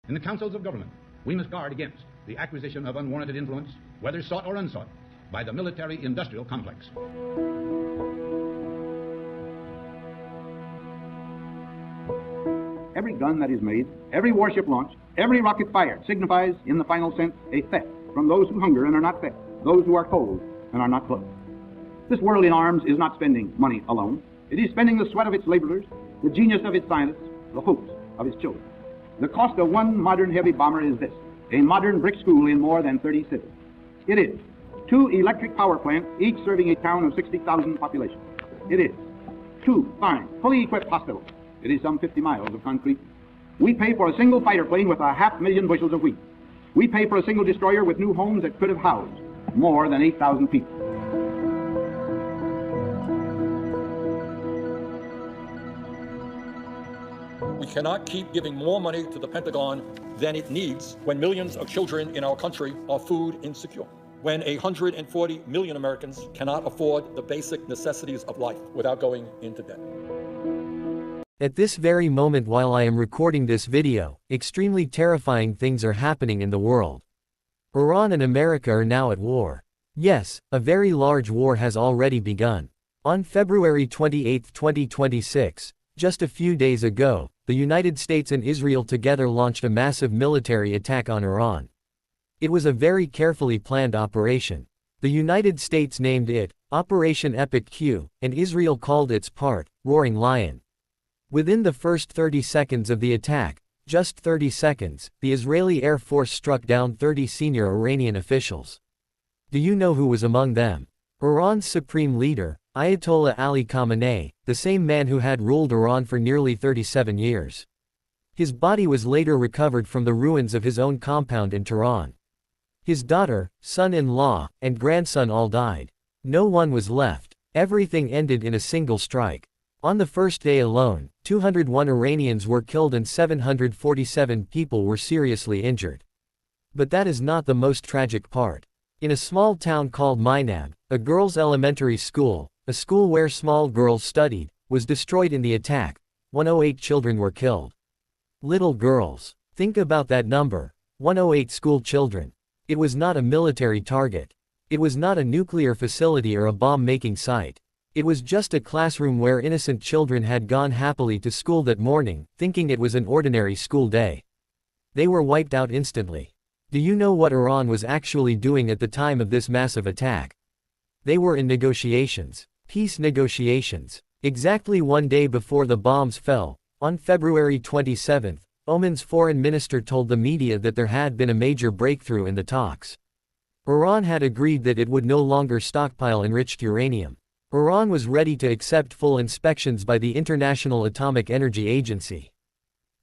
In the councils of government, we must guard against the acquisition of unwarranted influence, whether sought or unsought, by the military-industrial complex. Every gun that is made, every warship launched, every rocket fired signifies, in the final sense, a theft from those who hunger and are not fed, those who are cold and are not clothed. This world in arms is not spending money alone. It is spending the sweat of its laborers, the genius of its scientists, the hopes of its children. The cost of one modern heavy bomber is this: a modern brick school in more than 30 cities. It is 2 electric power plants, each serving a town of 60,000 population. It is 2 fine, fully equipped hospitals. It is some 50 miles of concrete. We pay for a single fighter plane with 500,000 bushels of wheat. We pay for a single destroyer with new homes that could have housed more than 8,000 people. We cannot keep giving more money to the Pentagon than it needs when millions of children in our country are food insecure, when 140 million Americans cannot afford the basic necessities of life without going into debt. At this very moment while I am recording this video, extremely terrifying things are happening in the world. Iran and America are now at war. Yes, a very large war has already begun. On February 28, 2026, just a few days ago, the United States and Israel together launched a massive military attack on Iran. It was a very carefully planned operation. The United States named it Operation Epic Q, and Israel called its part Roaring Lion. Within the first 30 seconds of the attack, just 30 seconds, the Israeli Air Force struck down 30 senior Iranian officials. Do you know who was among them? Iran's supreme leader, Ayatollah Ali Khamenei, the same man who had ruled Iran for nearly 37 years. His body was later recovered from the ruins of his own compound in Tehran. His daughter, son-in-law, and grandson all died. No one was left. Everything ended in a single strike. On the first day alone, 201 Iranians were killed and 747 people were seriously injured. But that is not the most tragic part. In a small town called Mainab, a girls' elementary school, a school where small girls studied, was destroyed in the attack. 108 children were killed. Little girls. Think about that number. 108 school children. It was not a military target. It was not a nuclear facility or a bomb-making site. It was just a classroom where innocent children had gone happily to school that morning, thinking it was an ordinary school day. They were wiped out instantly. Do you know what Iran was actually doing at the time of this massive attack? They were in negotiations. Peace negotiations. Exactly one day before the bombs fell, on February 27, Oman's foreign minister told the media that there had been a major breakthrough in the talks. Iran had agreed that it would no longer stockpile enriched uranium. Iran was ready to accept full inspections by the International Atomic Energy Agency.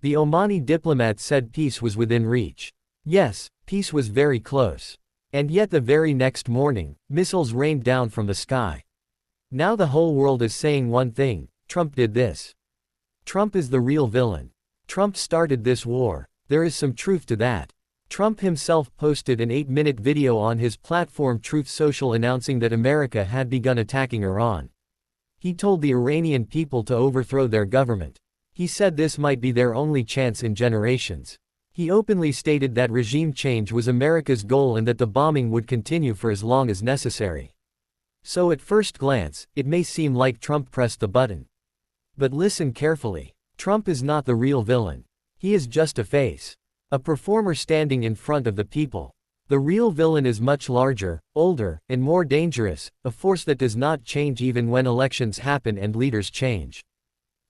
The Omani diplomat said peace was within reach. Yes, peace was very close. And yet the very next morning, missiles rained down from the sky. Now the whole world is saying one thing: Trump did this. Trump is the real villain. Trump started this war. There is some truth to that. Trump himself posted an 8-minute video on his platform Truth Social announcing that America had begun attacking Iran. He told the Iranian people to overthrow their government. He said this might be their only chance in generations. He openly stated that regime change was America's goal and that the bombing would continue for as long as necessary. So at first glance, it may seem like Trump pressed the button. But listen carefully. Trump is not the real villain. He is just a face. A performer standing in front of the people. The real villain is much larger, older, and more dangerous, a force that does not change even when elections happen and leaders change.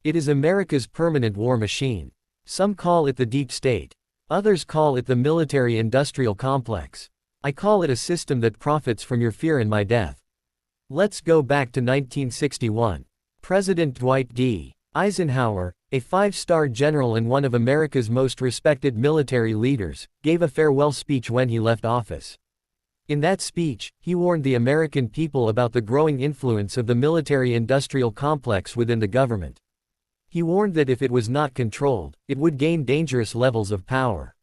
It is America's permanent war machine. Some call it the deep state. Others call it the military-industrial complex. I call it a system that profits from your fear and my death. Let's go back to 1961. President Dwight D. Eisenhower, a 5-star general and one of America's most respected military leaders, gave a farewell speech when he left office. In that speech, he warned the American people about the growing influence of the military-industrial complex within the government. He warned that if it was not controlled, it would gain dangerous levels of power.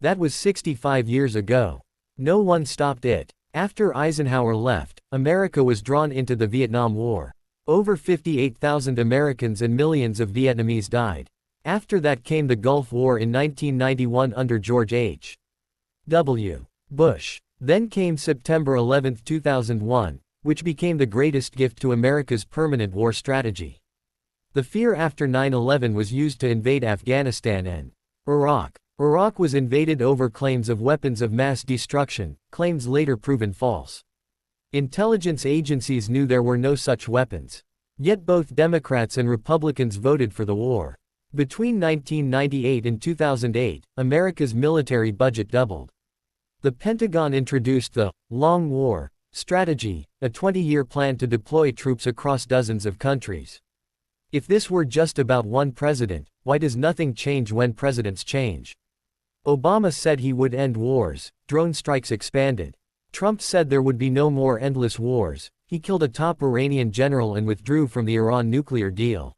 That was 65 years ago. No one stopped it. After Eisenhower left, America was drawn into the Vietnam War. Over 58,000 Americans and millions of Vietnamese died. After that came the Gulf War in 1991 under George H. W. Bush. Then came September 11, 2001, which became the greatest gift to America's permanent war strategy. The fear after 9/11 was used to invade Afghanistan and Iraq. Iraq was invaded over claims of weapons of mass destruction, claims later proven false. Intelligence agencies knew there were no such weapons. Yet both Democrats and Republicans voted for the war. Between 1998 and 2008, America's military budget doubled. The Pentagon introduced the Long War Strategy, a 20-year plan to deploy troops across dozens of countries. If this were just about one president, why does nothing change when presidents change? Obama said he would end wars, drone strikes expanded. Trump said there would be no more endless wars, he killed a top Iranian general and withdrew from the Iran nuclear deal.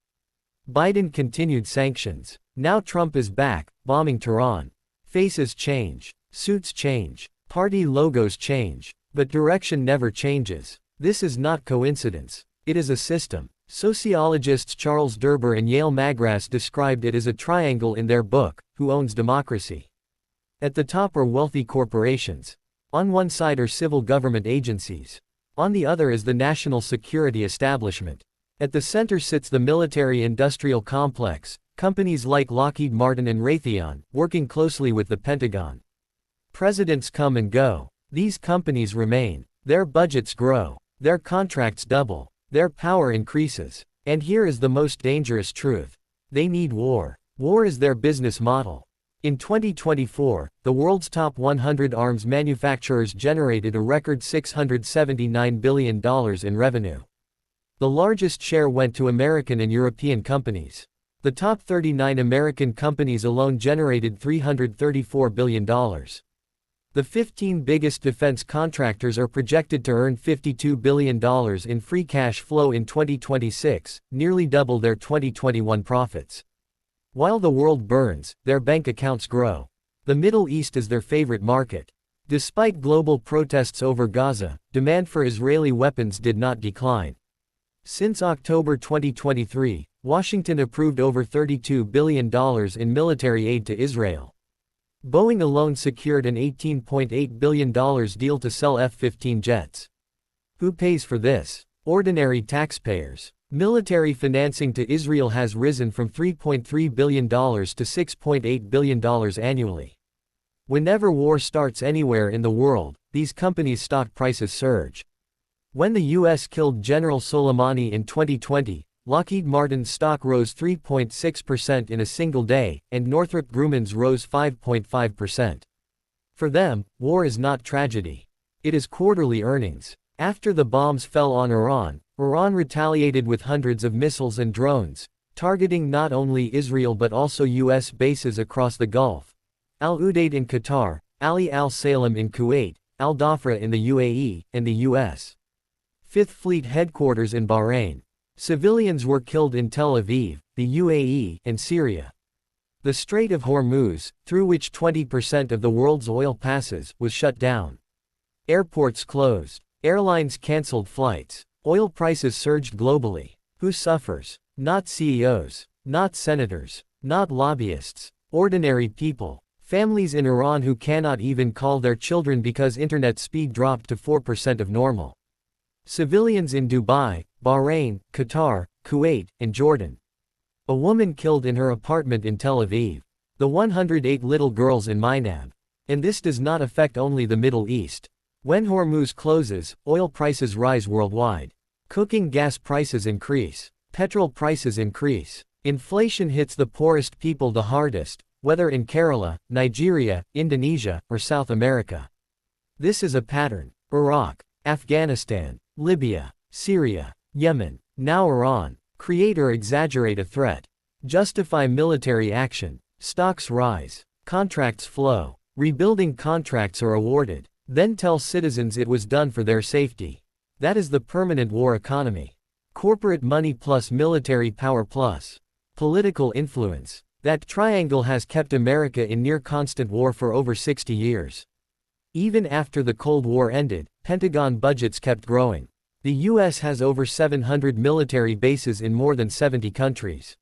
Biden continued sanctions. Now Trump is back, bombing Tehran. Faces change, suits change, party logos change, but direction never changes. This is not coincidence. It is a system. Sociologists Charles Derber and Yale Magras described it as a triangle in their book, Who Owns Democracy? At the top are wealthy corporations. On one side are civil government agencies. On the other is the national security establishment. At the center sits the military-industrial complex, companies like Lockheed Martin and Raytheon, working closely with the Pentagon. Presidents come and go. These companies remain. Their budgets grow. Their contracts double. Their power increases. And here is the most dangerous truth. They need war. War is their business model. In 2024, the world's top 100 arms manufacturers generated a record $679 billion in revenue. The largest share went to American and European companies. The top 39 American companies alone generated $334 billion. The 15 biggest defense contractors are projected to earn $52 billion in free cash flow in 2026, nearly double their 2021 profits. While the world burns, their bank accounts grow. The Middle East is their favorite market. Despite global protests over Gaza, demand for Israeli weapons did not decline. Since October 2023, Washington approved over $32 billion in military aid to Israel. Boeing alone secured an $18.8 billion deal to sell F-15 jets. Who pays for this? Ordinary taxpayers. Military financing to Israel has risen from $3.3 billion to $6.8 billion annually. Whenever war starts anywhere in the world, these companies' stock prices surge. When the U.S. killed General Soleimani in 2020, Lockheed Martin's stock rose 3.6% in a single day, and Northrop Grumman's rose 5.5%. For them, war is not tragedy. It is quarterly earnings. After the bombs fell on Iran retaliated with hundreds of missiles and drones, targeting not only Israel but also U.S. bases across the Gulf. Al Udeid in Qatar, Ali Al Salem in Kuwait, Al Dhafra in the UAE, and the U.S. Fifth Fleet headquarters in Bahrain. Civilians were killed in Tel Aviv, the UAE, and Syria. The Strait of Hormuz, through which 20% of the world's oil passes, was shut down. Airports closed. Airlines canceled flights. Oil prices surged globally. Who suffers? Not CEOs. Not senators. Not lobbyists. Ordinary people. Families in Iran who cannot even call their children because internet speed dropped to 4% of normal. Civilians in Dubai, Bahrain, Qatar, Kuwait, and Jordan. A woman killed in her apartment in Tel Aviv. The 108 little girls in Minab. And this does not affect only the Middle East. When Hormuz closes, oil prices rise worldwide. Cooking gas prices increase. Petrol prices increase. Inflation hits the poorest people the hardest, whether in Kerala, Nigeria, Indonesia, or South America. This is a pattern. Iraq, Afghanistan, Libya, Syria, Yemen, now Iran. Create or exaggerate a threat. Justify military action. Stocks rise. Contracts flow. Rebuilding contracts are awarded. Then tell citizens it was done for their safety. That is the permanent war economy. Corporate money plus military power plus political influence. That triangle has kept America in near constant war for over 60 years. Even after the Cold War ended, Pentagon budgets kept growing. The U.S. has over 700 military bases in more than 70 countries.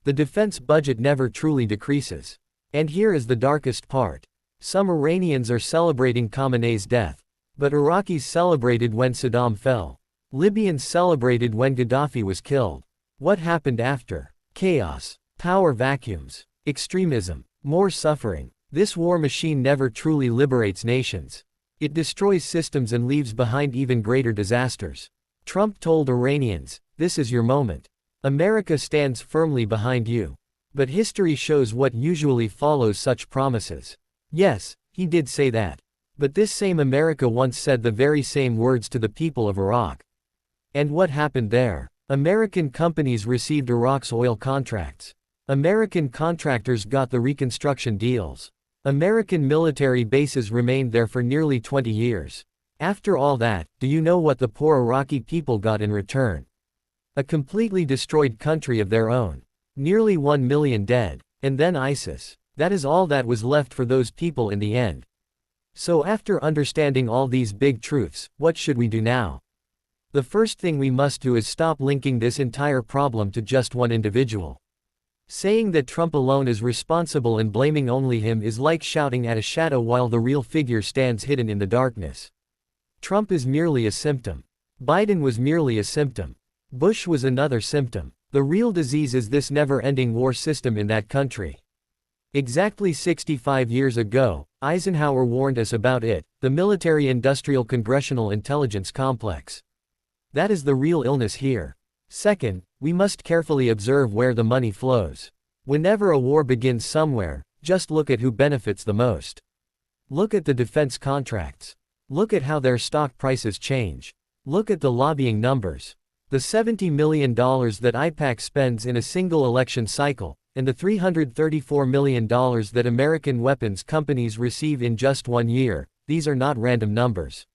The defense budget never truly decreases. And here is the darkest part. Some Iranians are celebrating Khamenei's death. But Iraqis celebrated when Saddam fell. Libyans celebrated when Gaddafi was killed. What happened after? Chaos. Power vacuums. Extremism. More suffering. This war machine never truly liberates nations. It destroys systems and leaves behind even greater disasters. Trump told Iranians, "This is your moment. America stands firmly behind you." But history shows what usually follows such promises. Yes, he did say that. But this same America once said the very same words to the people of Iraq. And what happened there? American companies received Iraq's oil contracts. American contractors got the reconstruction deals. American military bases remained there for nearly 20 years. After all that, do you know what the poor Iraqi people got in return? A completely destroyed country of their own. Nearly 1 million dead. And then ISIS. That is all that was left for those people in the end. So after understanding all these big truths, what should we do now? The first thing we must do is stop linking this entire problem to just one individual. Saying that Trump alone is responsible and blaming only him is like shouting at a shadow while the real figure stands hidden in the darkness. Trump is merely a symptom. Biden was merely a symptom. Bush was another symptom. The real disease is this never-ending war system in that country. Exactly 65 years ago, Eisenhower warned us about it, the military-industrial congressional intelligence complex. That is the real illness here. Second, we must carefully observe where the money flows. Whenever a war begins somewhere, just look at who benefits the most. Look at the defense contracts. Look at how their stock prices change. Look at the lobbying numbers. The $70 million that AIPAC spends in a single election cycle, and the $334 million that American weapons companies receive in just 1 year, these are not random numbers.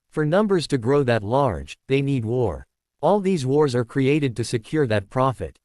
For numbers to grow that large, they need war. All these wars are created to secure that profit.